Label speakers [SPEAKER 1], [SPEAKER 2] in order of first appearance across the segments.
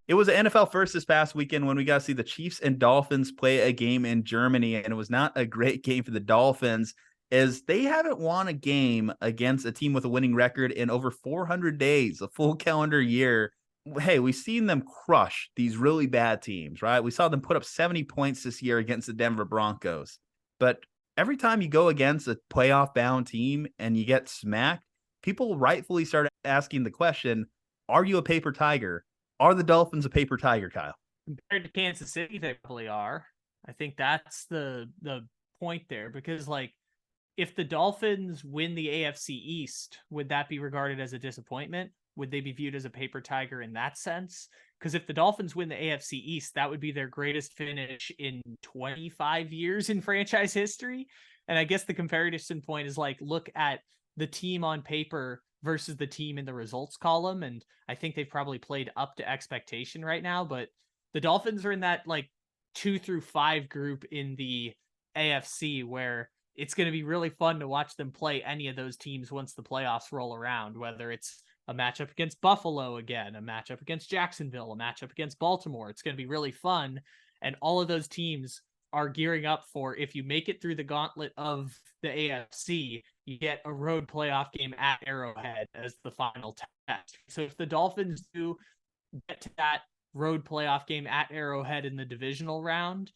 [SPEAKER 1] It was an NFL first this past weekend when we got to see the Chiefs and Dolphins play a game in Germany, and it was not a great game for the Dolphins as they haven't won a game against a team with a winning record in over 400 days, a full calendar year. Hey, we've seen them crush these really bad teams, right? We saw them put up 70 points this year against the Denver Broncos. But every time you go against a playoff bound team and you get smacked, people rightfully start asking the question, are you a paper tiger? Are the Dolphins a paper tiger, Kyle?
[SPEAKER 2] Compared to Kansas City, they probably are. I think that's the point there, because like if the Dolphins win the AFC East, would that be regarded as a disappointment? Would they be viewed as a paper tiger in that sense? Because if the Dolphins win the AFC East, that would be their greatest finish in 25 years in franchise history. And I guess the comparison point is like, look at the team on paper versus the team in the results column. And I think they've probably played up to expectation right now, but the Dolphins are in that like 2 through 5 group in the AFC where it's going to be really fun to watch them play any of those teams once the playoffs roll around, whether it's a matchup against Buffalo again, a matchup against Jacksonville, a matchup against Baltimore. It's going to be really fun. And all of those teams are gearing up for, if you make it through the gauntlet of the AFC, you get a road playoff game at Arrowhead as the final test. So if the Dolphins do get to that road playoff game at Arrowhead in the divisional round,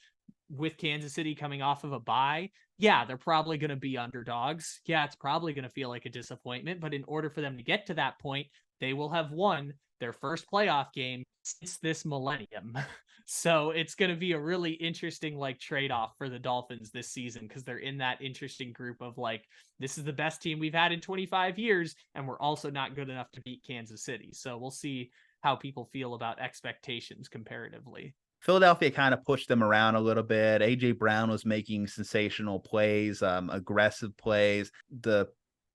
[SPEAKER 2] with Kansas City coming off of a bye, yeah, they're probably going to be underdogs. Yeah, it's probably going to feel like a disappointment, but in order for them to get to that point, they will have won their first playoff game since this millennium. So it's going to be a really interesting like trade-off for the Dolphins this season, because they're in that interesting group of like, this is the best team we've had in 25 years, and we're also not good enough to beat Kansas City. So we'll see how people feel about expectations comparatively.
[SPEAKER 1] Philadelphia kind of pushed them around a little bit. AJ Brown was making sensational plays, aggressive plays. The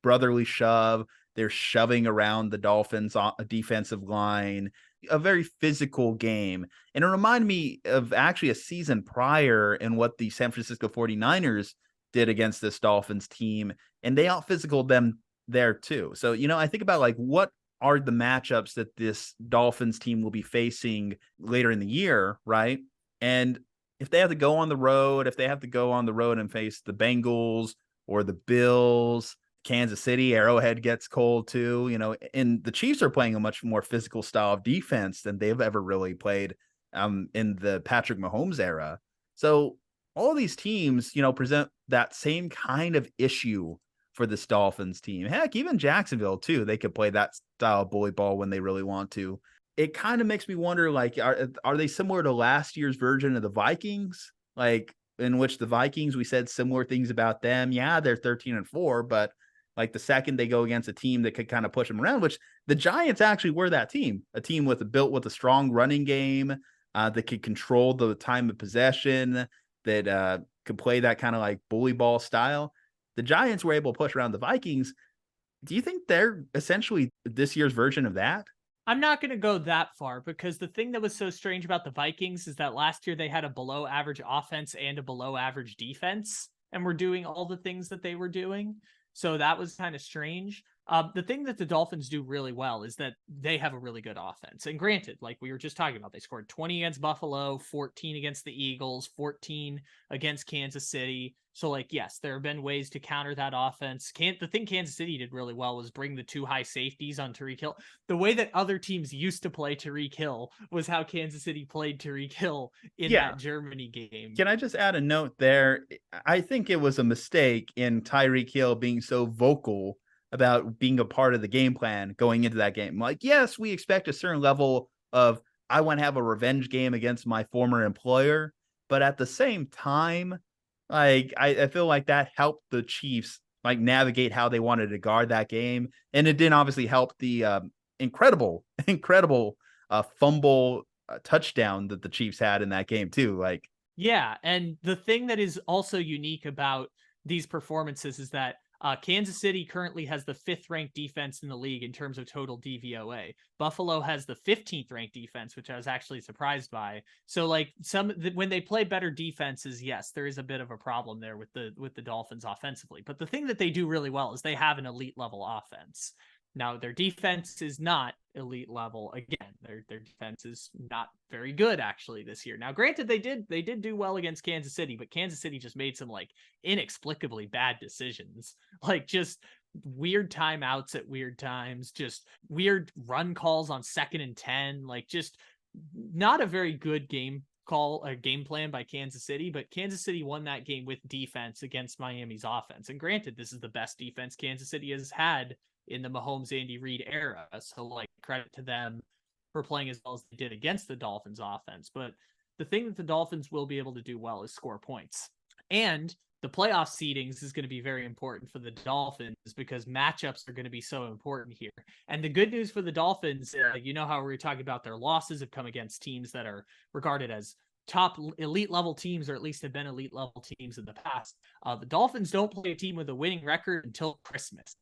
[SPEAKER 1] brotherly shove, they're shoving around the Dolphins on a defensive line, a very physical game. And it reminded me of actually a season prior and what the San Francisco 49ers did against this Dolphins team. And they out physical them there too. So, I think about like what are the matchups that this Dolphins team will be facing later in the year, right? And if they have to go on the road, and face the Bengals or the Bills, Kansas City, Arrowhead gets cold too, and the Chiefs are playing a much more physical style of defense than they've ever really played in the Patrick Mahomes era. So all these teams, present that same kind of issue for this Dolphins team. Heck, even Jacksonville too. They could play that style of bully ball when they really want to. It kind of makes me wonder, like, are they similar to last year's version of the Vikings? Like, in which the Vikings, we said similar things about them. Yeah, they're 13-4, but like the second they go against a team that could kind of push them around, which the Giants actually were that team, a team built with a strong running game that could control the time of possession, that could play that kind of like bully ball style. The Giants were able to push around the Vikings. Do you think they're essentially this year's version of that?
[SPEAKER 2] I'm not going to go that far, because the thing that was so strange about the Vikings is that last year they had a below average offense and a below average defense and were doing all the things that they were doing. So that was kind of strange. The thing that the Dolphins do really well is that they have a really good offense. And granted, like we were just talking about, they scored 20 against Buffalo, 14 against the Eagles, 14 against Kansas City. So, like, yes, there have been ways to counter that offense. The thing Kansas City did really well was bring the 2 high safeties on Tyreek Hill. The way that other teams used to play Tyreek Hill was how Kansas City played Tyreek Hill in
[SPEAKER 1] Yeah.
[SPEAKER 2] that Germany game.
[SPEAKER 1] Can I just add a note there? I think it was a mistake in Tyreek Hill being so vocal about being a part of the game plan going into that game. Like, yes, we expect a certain level of, I want to have a revenge game against my former employer. But at the same time, like, I feel like that helped the Chiefs like navigate how they wanted to guard that game. And it didn't obviously help the incredible, incredible fumble touchdown that the Chiefs had in that game too. Like,
[SPEAKER 2] Yeah, and the thing that is also unique about these performances is that Kansas City currently has the 5th ranked defense in the league in terms of total DVOA. Buffalo has the 15th ranked defense, which I was actually surprised by. So, like, when they play better defenses, yes, there is a bit of a problem there with the Dolphins offensively. But the thing that they do really well is they have an elite level offense. Now their defense is not elite level. Again, their defense is not very good actually this year. Now, granted, they did do well against Kansas City, but Kansas City just made some like inexplicably bad decisions, like just weird timeouts at weird times, just weird run calls on 2nd and 10, like just not a very good game plan by Kansas City, but Kansas City won that game with defense against Miami's offense. And granted, this is the best defense Kansas City has had in the Mahomes Andy Reid era. So like credit to them for playing as well as they did against the Dolphins offense. But the thing that the Dolphins will be able to do well is score points. And the playoff seedings is going to be very important for the Dolphins because matchups are going to be so important here. And the good news for the Dolphins, you know how we were talking about their losses have come against teams that are regarded as top elite level teams, or at least have been elite level teams in the past. The Dolphins don't play a team with a winning record until Christmas.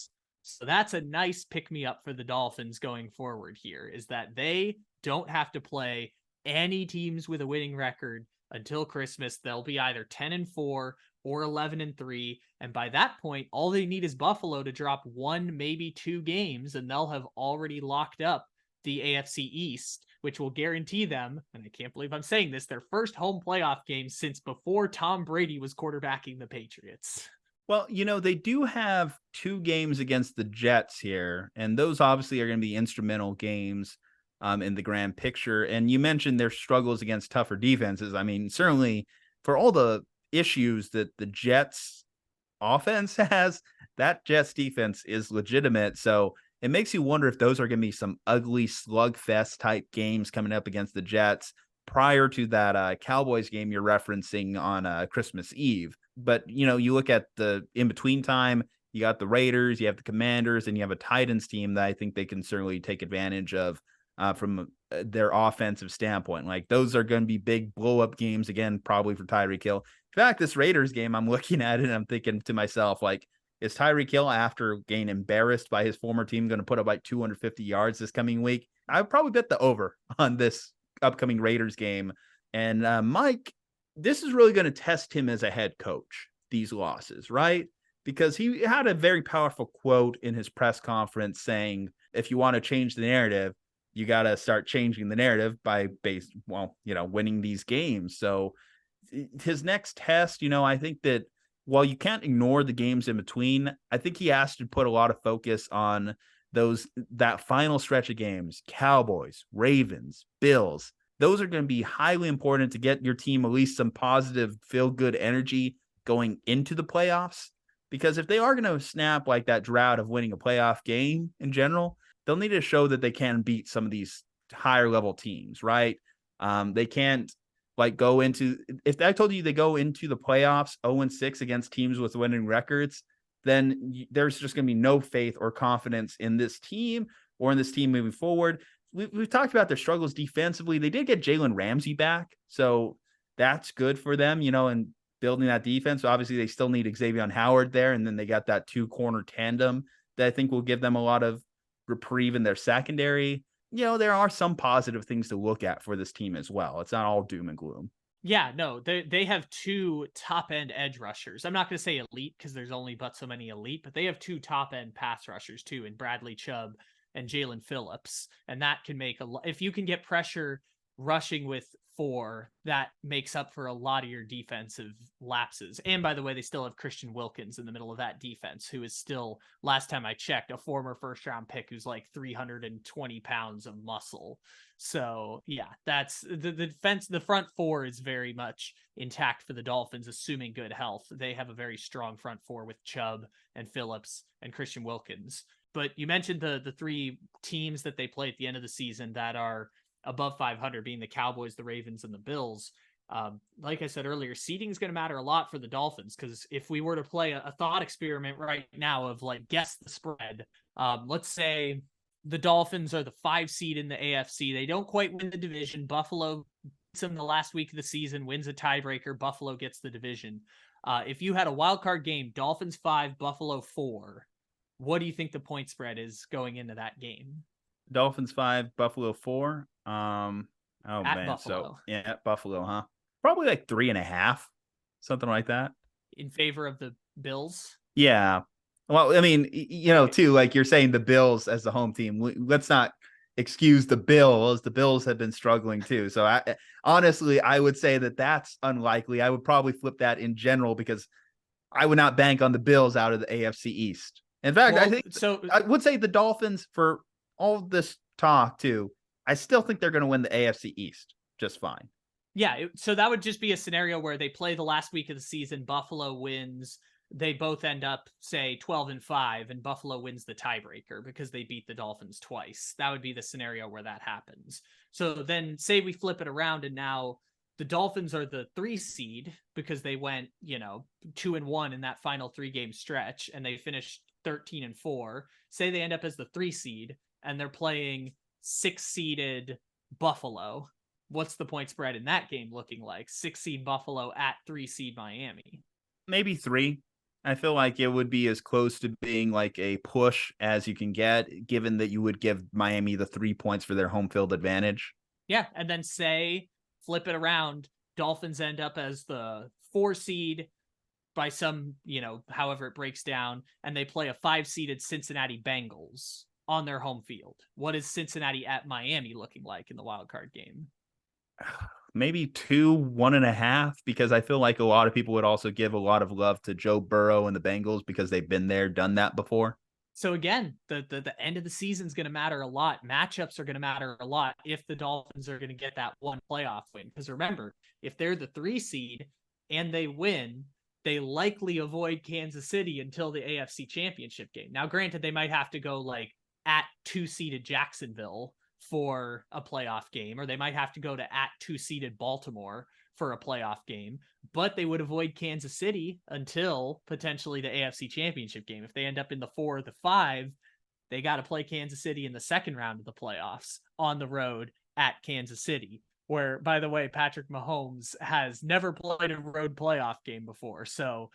[SPEAKER 2] So that's a nice pick me up for the Dolphins going forward here, is that they don't have to play any teams with a winning record until Christmas. They'll be either 10-4 or 11-3. And by that point, all they need is Buffalo to drop one, maybe 2 games, and they'll have already locked up the AFC East, which will guarantee them, and I can't believe I'm saying this, their first home playoff game since before Tom Brady was quarterbacking the Patriots.
[SPEAKER 1] Well, they do have 2 games against the Jets here, and those obviously are going to be instrumental games in the grand picture. And you mentioned their struggles against tougher defenses. I mean, certainly for all the issues that the Jets offense has, that Jets defense is legitimate. So it makes you wonder if those are going to be some ugly slugfest type games coming up against the Jets prior to that Cowboys game you're referencing on Christmas Eve. But, you look at the in-between time, you got the Raiders, you have the Commanders, and you have a Titans team that I think they can certainly take advantage of from their offensive standpoint. Like, those are going to be big blow-up games, again, probably for Tyreek Hill. In fact, this Raiders game, I'm looking at it and I'm thinking to myself, like, is Tyreek Hill, after getting embarrassed by his former team, going to put up like 250 yards this coming week? I would probably bet the over on this upcoming Raiders game. And Mike, this is really going to test him as a head coach, these losses, right? Because he had a very powerful quote in his press conference saying, if you want to change the narrative, you got to start changing the narrative by winning these games. So his next test, I think that while you can't ignore the games in between, I think he has to put a lot of focus on that final stretch of games: Cowboys, Ravens, Bills. Those are going to be highly important to get your team at least some positive, feel-good energy going into the playoffs. Because if they are going to snap like that drought of winning a playoff game in general, they'll need to show that they can beat some of these higher level teams, right? They can't go into, if I told you they go into the playoffs 0-6 against teams with winning records, then there's just going to be no faith or confidence in this team or in this team moving forward. We've talked about their struggles defensively. They did get Jalen Ramsey back, so that's good for them, and building that defense. Obviously, they still need Xavier Howard there, and then they got that 2-corner tandem that I think will give them a lot of reprieve in their secondary. There are some positive things to look at for this team as well. It's not all doom and gloom.
[SPEAKER 2] Yeah, no, they have 2 top-end edge rushers. I'm not going to say elite because there's only but so many elite, but they have 2 top-end pass rushers too, in Bradley Chubb and Jalen Phillips. And that can make if you can get pressure rushing with 4, that makes up for a lot of your defensive lapses. And by the way, they still have Christian Wilkins in the middle of that defense, who is still, last time I checked, a former first-round pick who's like 320 pounds of muscle. So yeah, that's the defense. The front 4 is very much intact for the Dolphins, assuming good health. They have a very strong front 4 with Chubb and Phillips and Christian Wilkins. But you mentioned the 3 teams that they play at the end of the season that are above 500, being the Cowboys, the Ravens, and the Bills. Like I said earlier, seeding is going to matter a lot for the Dolphins, because if we were to play a thought experiment right now of guess the spread, let's say the Dolphins are the 5 seed in the AFC. They don't quite win the division. Buffalo beats them the last week of the season, wins a tiebreaker. Buffalo gets the division. If you had a wild card game, Dolphins 5, Buffalo 4, what do you think the point spread is going into that game?
[SPEAKER 1] Dolphins 5, Buffalo 4.
[SPEAKER 2] At Buffalo.
[SPEAKER 1] So yeah, at Buffalo, huh? Probably 3.5, something like that.
[SPEAKER 2] In favor of the Bills?
[SPEAKER 1] Yeah, Well, I mean, too, like you're saying, the Bills as the home team. Let's not excuse the Bills. The Bills have been struggling too. So, honestly, I would say that that's unlikely. I would probably flip that in general because I would not bank on the Bills out of the AFC East. In fact, I
[SPEAKER 2] Well,
[SPEAKER 1] think
[SPEAKER 2] so
[SPEAKER 1] I would say the Dolphins, for all this talk too, I still think they're going to win the AFC East just fine.
[SPEAKER 2] yeah, so that would just be a scenario where they play the last week of the season, Buffalo wins, they both end up say 12-5, and Buffalo wins the tiebreaker because they beat the Dolphins twice. That would be the scenario where that happens. So then say we flip it around and now the Dolphins are the 3 seed because they went, 2-1 in that final 3-game stretch and they finished 13-4. Say they end up as the 3 seed and they're playing 6-seeded Buffalo. What's the point spread in that game looking like? 6-seed Buffalo at 3-seed Miami.
[SPEAKER 1] Maybe 3. I feel like it would be as close to being like a push as you can get, given that you would give Miami the 3 points for their home field advantage.
[SPEAKER 2] Yeah, and then say, flip it around, Dolphins end up as the 4 seed by some, however it breaks down, and they play a 5-seeded Cincinnati Bengals on their home field. What is Cincinnati at Miami looking like in the wild card game?
[SPEAKER 1] Maybe 2, 1.5, because I feel like a lot of people would also give a lot of love to Joe Burrow and the Bengals because they've been there, done that before.
[SPEAKER 2] So again, the end of the season is going to matter a lot. Matchups are going to matter a lot if the Dolphins are going to get that one playoff win. Because remember, if they're the 3 seed and they win, they likely avoid Kansas City until the AFC Championship game. Now, granted, they might have to go like at 2-seeded Jacksonville for a playoff game, or they might have to go to at 2-seeded Baltimore for a playoff game, but they would avoid Kansas City until potentially the AFC Championship game. If they end up in the 4 or the 5, they got to play Kansas City in the second round of the playoffs on the road at Kansas City, where, by the way, Patrick Mahomes has never played a road playoff game before. So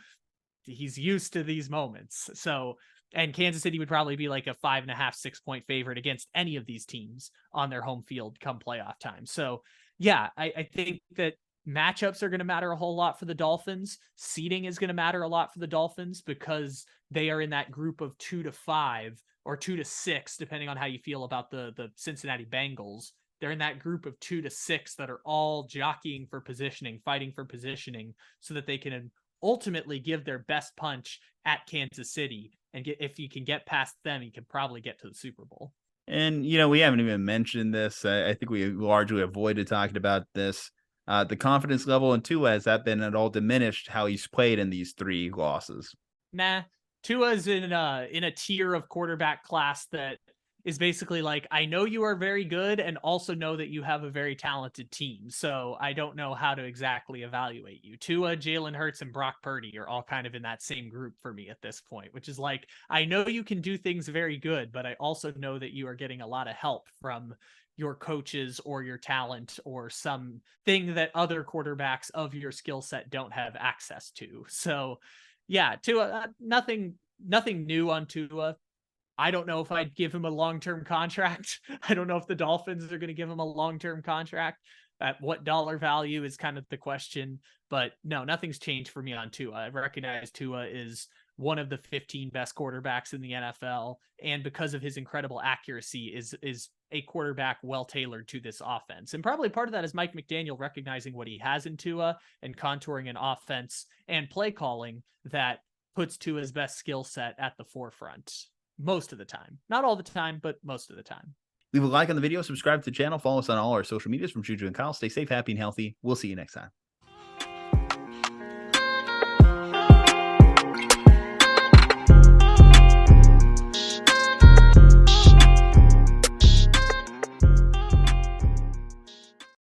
[SPEAKER 2] he's used to these moments. So, and Kansas City would probably be like a 5.5, 6-point favorite against any of these teams on their home field come playoff time. So yeah, I think that matchups are going to matter a whole lot for the Dolphins. Seeding is going to matter a lot for the Dolphins because they are in that group of 2-5 or 2-6, depending on how you feel about the Cincinnati Bengals. They're in that group of 2-6 that are all jockeying for positioning, fighting for positioning so that they can ultimately give their best punch at Kansas City. And if you can get past them, you can probably get to the Super Bowl.
[SPEAKER 1] And, we haven't even mentioned this. I think we largely avoided talking about this. The confidence level in Tua, has that been at all diminished how he's played in these 3 losses?
[SPEAKER 2] Nah, Tua's in a tier of quarterback class that is basically like, I know you are very good and also know that you have a very talented team. So I don't know how to exactly evaluate you. Tua, Jalen Hurts, and Brock Purdy are all kind of in that same group for me at this point, which is like, I know you can do things very good, but I also know that you are getting a lot of help from your coaches or your talent or some thing that other quarterbacks of your skill set don't have access to. So yeah, Tua, nothing new on Tua. I don't know if I'd give him a long-term contract. I don't know if the Dolphins are going to give him a long-term contract. At what dollar value is kind of the question. But no, nothing's changed for me on Tua. I recognize Tua is one of the 15 best quarterbacks in the NFL. And because of his incredible accuracy, is a quarterback well-tailored to this offense. And probably part of that is Mike McDaniel recognizing what he has in Tua and contouring an offense and play calling that puts Tua's best skill set at the forefront. Most of the time. Not all the time, but most of the time.
[SPEAKER 1] Leave a like on the video, subscribe to the channel, follow us on all our social medias from Juju and Kyle. Stay safe, happy, and healthy. We'll see you next time.